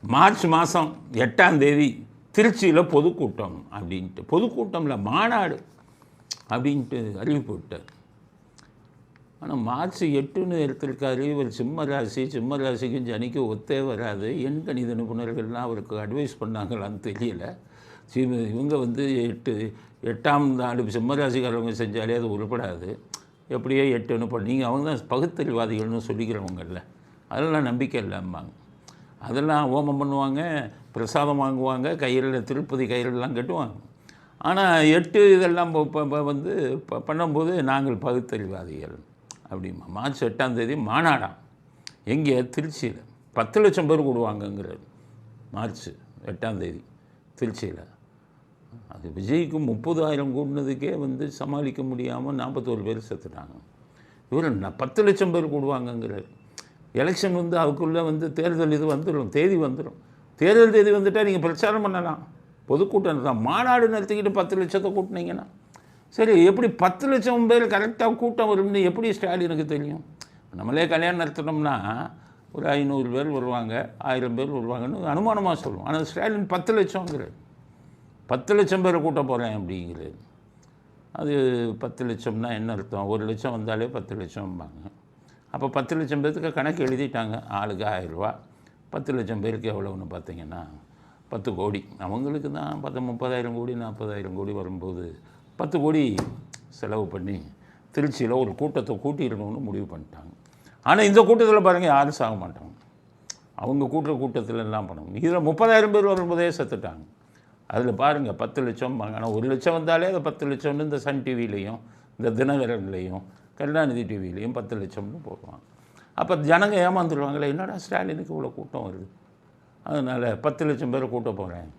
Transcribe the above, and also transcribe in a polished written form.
March மாதம் 8ஆம் தேதி திருச்சியில் பொதுக்கூட்டம் அப்படின்ட்டு, பொதுக்கூட்டம்ல மாநாடு அப்படின்ட்டு அறிவிப்பு விட்டார். ஆனால் மார்ச் 8ன்னு எடுத்திருக்காரு. இவர் சிம்ம ராசிக்கும் ஜனிக்கு ஒத்தே வராது. எண் கணித நிபுணர்கள்லாம் அவருக்கு அட்வைஸ் பண்ணாங்களான்னு தெரியல. இவங்க வந்து 8ஆம் நாள் சிம்ம ராசிக்காரவங்க செஞ்சாலே அது உருப்படாது. எப்படியோ 8ன்னு பண்ணீங்க. அவங்க தான் பகுத்தறிவாதிகள்னு சொல்லிக்கிறவங்கல்ல, அதெல்லாம் நம்பிக்கை இல்லைம்பாங்க. அதெல்லாம் ஹோமம் பண்ணுவாங்க, பிரசாதம் வாங்குவாங்க, கயிறில் திருப்பதி கயிறெல்லாம் கட்டுவாங்க. ஆனால் 8 இதெல்லாம் வந்து பண்ணும்போது நாங்கள் பகுத்தறிவாதிகள் அப்படிமா. மார்ச் 8ஆம் தேதி மாநாடாம். எங்கே? திருச்சியில் 10 லட்சம் பேர் கூடுவாங்கங்கிறார். மார்ச் 8ஆம் தேதி திருச்சியில். அது விஜய்க்கு 30,000 கூடினதுக்கே வந்து சமாளிக்க முடியாமல் 41 பேர் செத்துட்டாங்க. இவர் 10 லட்சம் பேர் கூடுவாங்கங்கிறார். எலெக்ஷன் வந்து அதுக்குள்ளே வந்து தேர்தல் இது வந்துடும், தேதி வந்துடும். தேர்தல் தேதி வந்துட்டால் நீங்கள் பிரச்சாரம் பண்ணலாம். பொதுக்கூட்டம் தான். மாநாடு நடத்திக்கிட்டு 10 லட்சத்தை கூட்டினீங்கன்னா சரி, எப்படி 10 லட்சம் பேர் கரெக்டாக கூட்டம் வரும்னு எப்படி ஸ்டாலினுக்கு தெரியும்? நம்மளே கல்யாணம் நடத்தினோம்னா ஒரு 500 பேர் வருவாங்க, 1000 பேர் வருவாங்கன்னு அனுமானமாக சொல்லுவோம். ஆனால் ஸ்டாலின் 10 லட்சங்கிறார். 10 லட்சம் பேரை கூட்ட போகிறேன் அப்படிங்கிறது. அது 10 லட்சம்னா என்ன அர்த்தம்? 1 லட்சம் வந்தாலே 10 லட்சம்பாங்க. அப்போ 10 லட்சம் பேருக்கு கணக்கு எழுதிட்டாங்க. ஆளுக்கு 1000 ரூபா. 10 லட்சம் பேருக்கு எவ்வளோன்னு பார்த்தீங்கன்னா 10 கோடி. அவங்களுக்கு தான் 30,000 கோடி 40,000 கோடி வரும்போது 10 கோடி செலவு பண்ணி திருச்சியில் ஒரு கூட்டத்தை கூட்டிடணும்னு முடிவு பண்ணிட்டாங்க. ஆனால் இந்த கூட்டத்தில் பாருங்கள், யாரும் சாக மாட்டாங்க. அவங்க கூட்டத்தில் எல்லாம் பண்ணணும். இதில் 30,000 பேர் வரும்போதே செத்துட்டாங்க. அதில் பாருங்கள் 10 லட்சம். ஆனால் 1 லட்சம் வந்தாலே அதை 10 லட்சம்னு இந்த சன் டிவிலையும் இந்த தினகரன்லையும் கருணாநிதி டிவிலையும் 10 லட்சம்னு போடுவாங்க. அப்போ ஜனங்க ஏமாந்துருவாங்களே, என்னடா ஸ்டாலினுக்கு இவ்வளோ கூட்டம் வருது, அதனால் 10 லட்சம் பேரை கூட்ட போகிறேன்